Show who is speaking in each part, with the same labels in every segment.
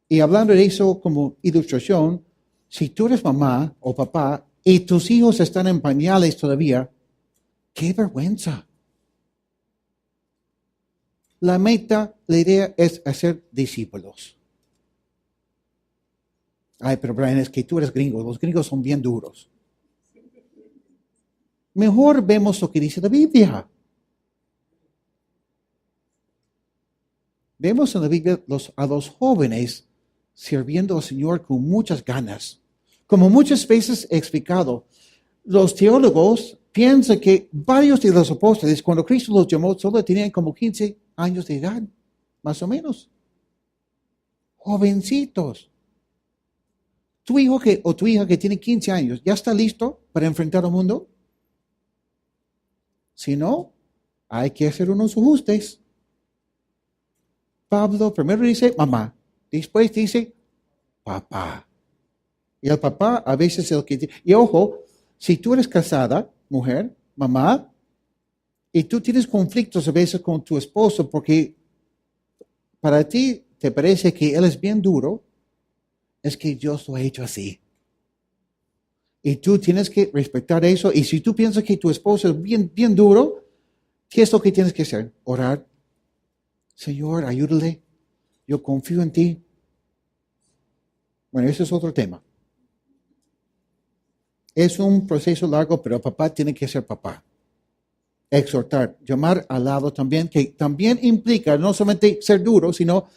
Speaker 1: Y hablando de eso como ilustración, si tú eres mamá o papá y tus hijos están en pañales todavía, ¡qué vergüenza! La meta, la idea es hacer discípulos. Ay, pero Brian, es que tú eres gringo. Los gringos son bien duros. Mejor vemos lo que dice la Biblia. Vemos en la Biblia a los jóvenes sirviendo al Señor con muchas ganas. Como muchas veces he explicado, los teólogos piensan que varios de los apóstoles, cuando Cristo los llamó, solo tenían como 15 años de edad, más o menos. Jovencitos. Tu hijo o tu hija que tiene 15 años, ¿ya está listo para enfrentar al mundo? Si no, hay que hacer unos ajustes. Pablo primero dice mamá, después dice papá. Y el papá a veces es el que... Y ojo, si tú eres casada, mujer, mamá, y tú tienes conflictos a veces con tu esposo porque para ti te parece que él es bien duro, es que Dios lo ha hecho así. Y tú tienes que respetar eso. Y si tú piensas que tu esposo es bien duro, ¿qué es lo que tienes que hacer? Orar. Señor, ayúdale. Yo confío en ti. Bueno, ese es otro tema. Es un proceso largo, pero papá tiene que ser papá. Exhortar, llamar al lado también, que también implica no solamente ser duro, sino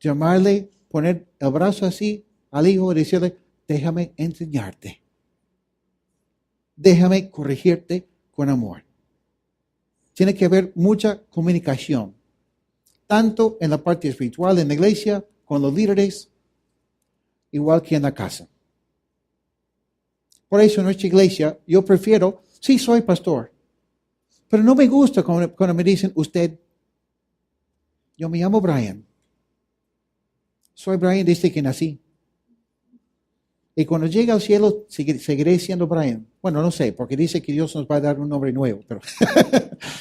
Speaker 1: llamarle, poner el brazo así al hijo y decirle, déjame enseñarte. Déjame corregirte con amor. Tiene que haber mucha comunicación, tanto en la parte espiritual en la iglesia, con los líderes, igual que en la casa. Por eso en nuestra iglesia yo prefiero, sí soy pastor, pero no me gusta cuando me dicen usted. Yo me llamo Brian. Soy Brian desde que nací. Y cuando llegue al cielo seguiré siendo Brian. Bueno, no sé, porque dice que Dios nos va a dar un nombre nuevo, pero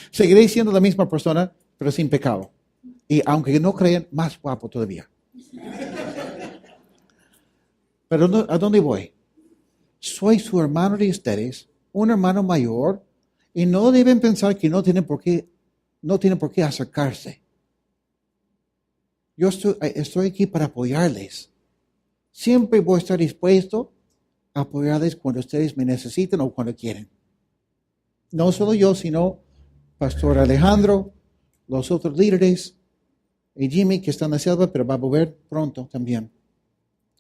Speaker 1: seguiré siendo la misma persona, pero sin pecado. Y aunque no crean, más guapo todavía. Pero ¿a dónde voy? Soy su hermano de ustedes, un hermano mayor, y no deben pensar que no tienen por qué acercarse. Yo estoy aquí para apoyarles. Siempre voy a estar dispuesto a apoyarles cuando ustedes me necesiten o cuando quieren. No solo yo, sino Pastor Alejandro, los otros líderes, y Jimmy, que está en la selva, pero va a volver pronto también.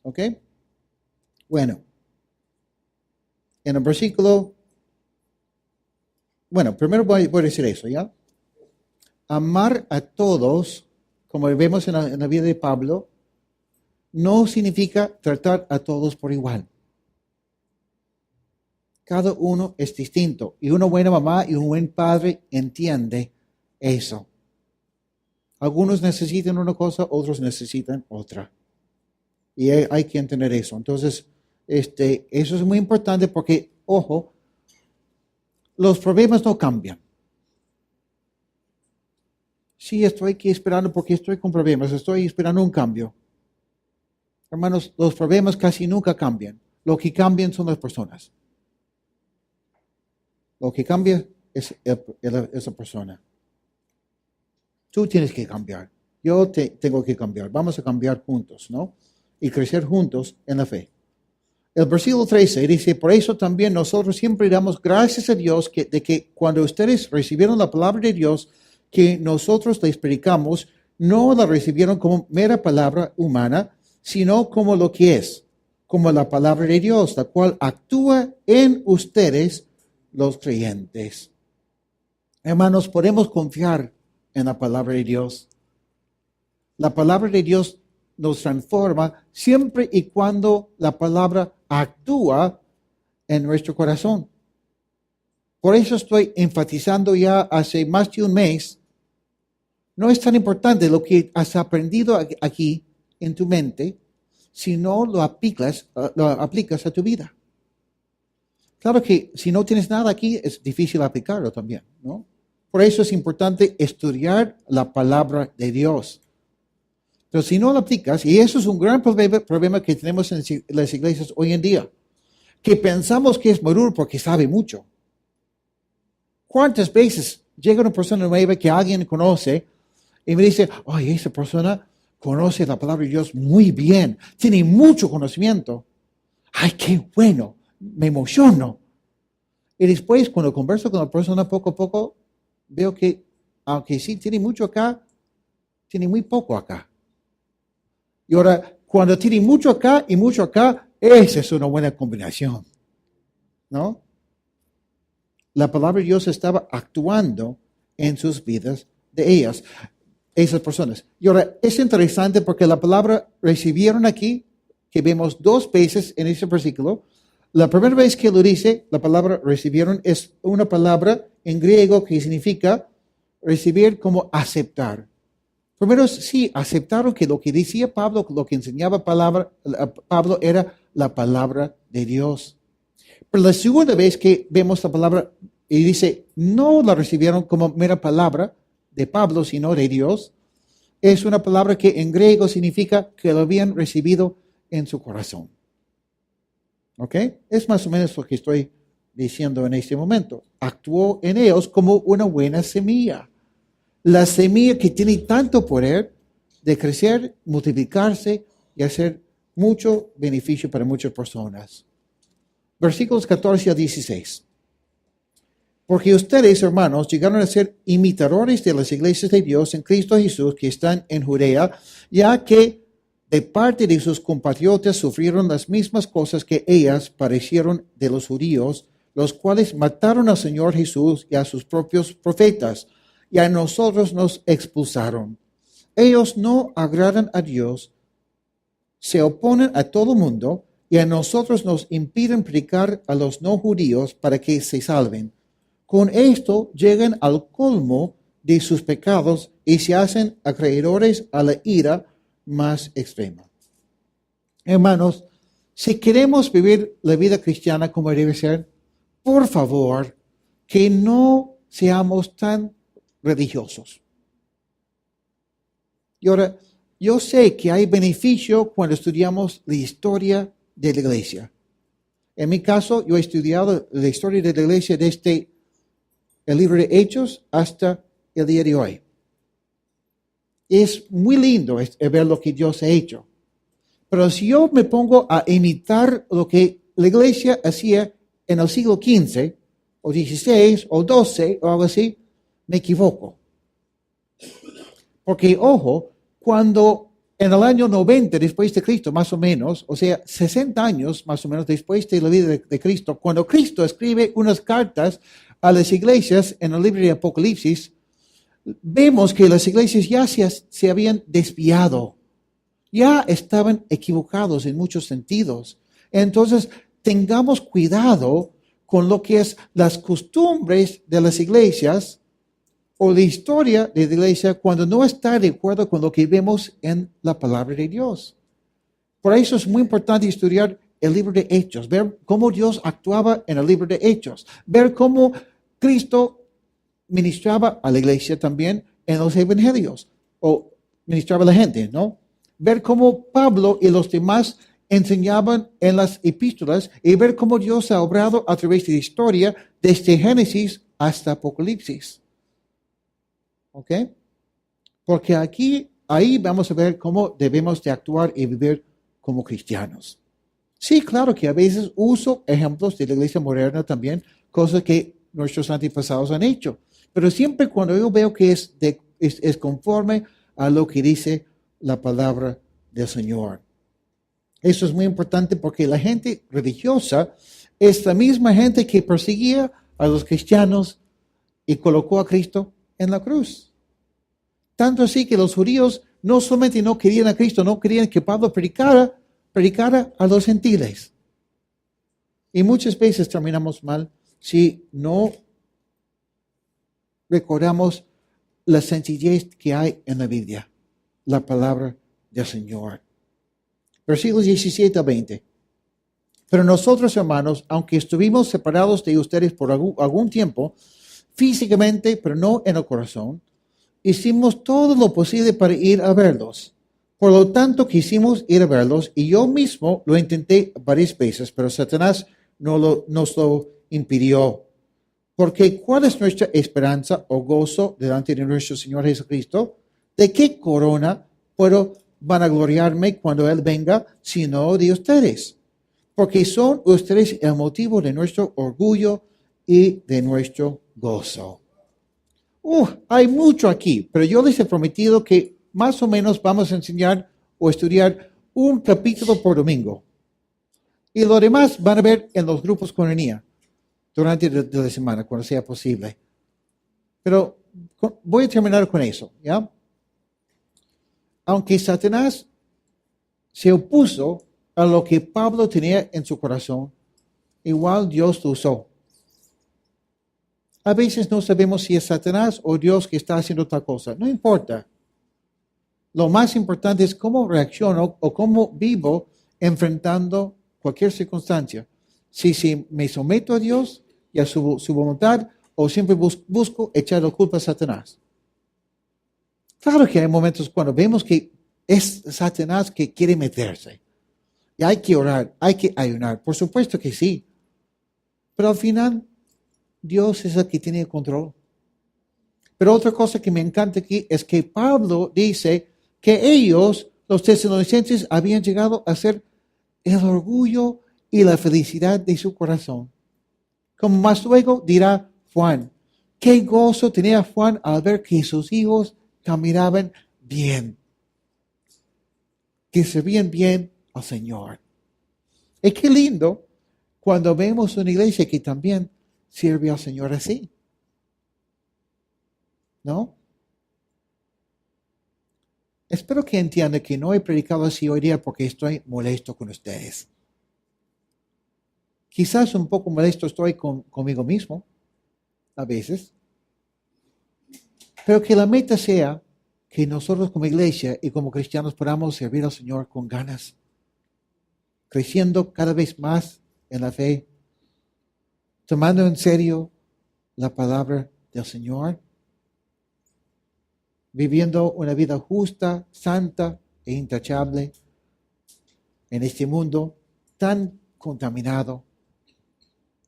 Speaker 1: ¿Ok? Bueno. En el versículo, bueno, primero voy a decir eso, ¿ya? Amar a todos, como vemos en la vida de Pablo, no significa tratar a todos por igual. Cada uno es distinto y una buena mamá y un buen padre entiende eso. Algunos necesitan una cosa, otros necesitan otra. Y hay que entender eso. Entonces, eso es muy importante porque, ojo, los problemas no cambian. Sí, estoy aquí esperando porque estoy con problemas, estoy esperando un cambio. Hermanos, los problemas casi nunca cambian. Lo que cambian son las personas. Lo que cambia es esa persona. Tú tienes que cambiar. Yo tengo que cambiar. Vamos a cambiar juntos, ¿no? Y crecer juntos en la fe. El versículo 13 dice, por eso también nosotros siempre damos gracias a Dios de que cuando ustedes recibieron la palabra de Dios que nosotros les predicamos, no la recibieron como mera palabra humana, sino como lo que es, como la palabra de Dios, la cual actúa en ustedes los creyentes. Hermanos, podemos confiar en la palabra de Dios. La palabra de Dios nos transforma siempre y cuando la palabra actúa en nuestro corazón. Por eso estoy enfatizando ya hace más de un mes, no es tan importante lo que has aprendido aquí en tu mente, si no lo aplicas a tu vida. Claro que si no tienes nada aquí, es difícil aplicarlo también, ¿no? Por eso es importante estudiar la palabra de Dios. Pero si no lo aplicas, y eso es un gran problema que tenemos en las iglesias hoy en día, que pensamos que es maduro porque sabe mucho. ¿Cuántas veces llega una persona nueva que alguien conoce y me dice, ay, esa persona conoce la palabra de Dios muy bien, tiene mucho conocimiento? Ay, qué bueno, me emociono. Y después, cuando converso con la persona poco a poco, veo que, aunque sí tiene mucho acá, tiene muy poco acá. Y ahora, cuando tiene mucho acá y mucho acá, esa es una buena combinación, ¿no? La palabra de Dios estaba actuando en sus vidas de ellas, esas personas. Y ahora, es interesante porque la palabra recibieron aquí, que vemos dos veces en este versículo. La primera vez que lo dice, la palabra recibieron es una palabra en griego que significa recibir como aceptar. Primero, sí, aceptaron que lo que decía Pablo, lo que enseñaba Pablo era la palabra de Dios. Pero la segunda vez que vemos la palabra y dice, no la recibieron como mera palabra de Pablo, sino de Dios, es una palabra que en griego significa que lo habían recibido en su corazón. ¿Ok? Es más o menos lo que estoy diciendo en este momento. Actuó en ellos como una buena semilla. La semilla que tiene tanto poder de crecer, multiplicarse y hacer mucho beneficio para muchas personas. Versículos 14 a 16. Porque ustedes, hermanos, llegaron a ser imitadores de las iglesias de Dios en Cristo Jesús que están en Judea, ya que de parte de sus compatriotas sufrieron las mismas cosas que ellas padecieron de los judíos, los cuales mataron al Señor Jesús y a sus propios profetas, y a nosotros nos expulsaron. Ellos no agradan a Dios, se oponen a todo mundo, y a nosotros nos impiden predicar a los no judíos para que se salven. Con esto llegan al colmo de sus pecados y se hacen acreedores a la ira más extrema. Hermanos, si queremos vivir la vida cristiana como debe ser, por favor, que no seamos tan religiosos. Y ahora, yo sé que hay beneficio cuando estudiamos la historia de la iglesia. En mi caso, yo he estudiado la historia de la iglesia desde el libro de Hechos hasta el día de hoy. Es muy lindo ver lo que Dios ha hecho. Pero si yo me pongo a imitar lo que la iglesia hacía en el siglo XV, o XVI, o XII, o algo así, me equivoco. Porque, ojo, cuando en el año 90 después de Cristo, más o menos, o sea, 60 años más o menos después de la vida de Cristo, cuando Cristo escribe unas cartas a las iglesias en el libro de Apocalipsis, vemos que las iglesias ya se habían desviado, ya estaban equivocados en muchos sentidos. Entonces, tengamos cuidado con lo que es las costumbres de las iglesias o la historia de la iglesia cuando no está de acuerdo con lo que vemos en la palabra de Dios. Por eso es muy importante estudiar el libro de Hechos, ver cómo Dios actuaba en el libro de Hechos, ver cómo Cristo ministraba a la iglesia también en los evangelios, o ministraba a la gente, ¿no? Ver cómo Pablo y los demás enseñaban en las epístolas y ver cómo Dios ha obrado a través de la historia desde Génesis hasta Apocalipsis. ¿Ok? Porque ahí vamos a ver cómo debemos de actuar y vivir como cristianos. Sí, claro que a veces uso ejemplos de la iglesia moderna también, cosas que nuestros antepasados han hecho. Pero siempre cuando yo veo que es conforme a lo que dice la palabra del Señor. Eso es muy importante porque la gente religiosa es la misma gente que perseguía a los cristianos y colocó a Cristo en la cruz. Tanto así que los judíos no solamente no querían a Cristo, no querían que Pablo predicara a los gentiles. Y muchas veces terminamos mal si no recordamos la sencillez que hay en la Biblia, la palabra del Señor. Versículos 17 a 20. Pero nosotros, hermanos, aunque estuvimos separados de ustedes por algún tiempo, físicamente, pero no en el corazón, hicimos todo lo posible para ir a verlos, Por lo tanto, quisimos ir a verlos y yo mismo lo intenté varias veces, pero Satanás nos lo impidió. Porque ¿cuál es nuestra esperanza o gozo delante de nuestro Señor Jesucristo? ¿De qué corona puedo vanagloriarme cuando Él venga, sino de ustedes? Porque son ustedes el motivo de nuestro orgullo y de nuestro gozo. Hay mucho aquí, pero yo les he prometido que más o menos vamos a enseñar o estudiar un capítulo por domingo. Y lo demás van a ver en los grupos Coronía durante la semana, cuando sea posible. Pero voy a terminar con eso, ¿ya? Aunque Satanás se opuso a lo que Pablo tenía en su corazón, igual Dios lo usó. A veces no sabemos si es Satanás o Dios que está haciendo tal cosa. No importa. Lo más importante es cómo reacciono o cómo vivo enfrentando cualquier circunstancia. Si me someto a Dios y a su voluntad o siempre busco echar la culpa a Satanás. Claro que hay momentos cuando vemos que es Satanás que quiere meterse. Y hay que orar, hay que ayunar. Por supuesto que sí. Pero al final, Dios es el que tiene el control. Pero otra cosa que me encanta aquí es que Pablo dice que ellos, los tesalonicenses, habían llegado a ser el orgullo y la felicidad de su corazón. Como más luego dirá Juan, qué gozo tenía Juan al ver que sus hijos caminaban bien, que servían bien al Señor. Y qué lindo cuando vemos una iglesia que también sirve al Señor así. ¿No? Espero que entiendan que no he predicado así hoy día porque estoy molesto con ustedes. Quizás un poco molesto estoy conmigo mismo, a veces. Pero que la meta sea que nosotros como iglesia y como cristianos podamos servir al Señor con ganas, creciendo cada vez más en la fe, tomando en serio la palabra del Señor, viviendo una vida justa, santa e intachable en este mundo tan contaminado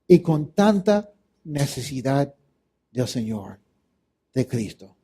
Speaker 1: y con tanta necesidad del Señor, de Cristo.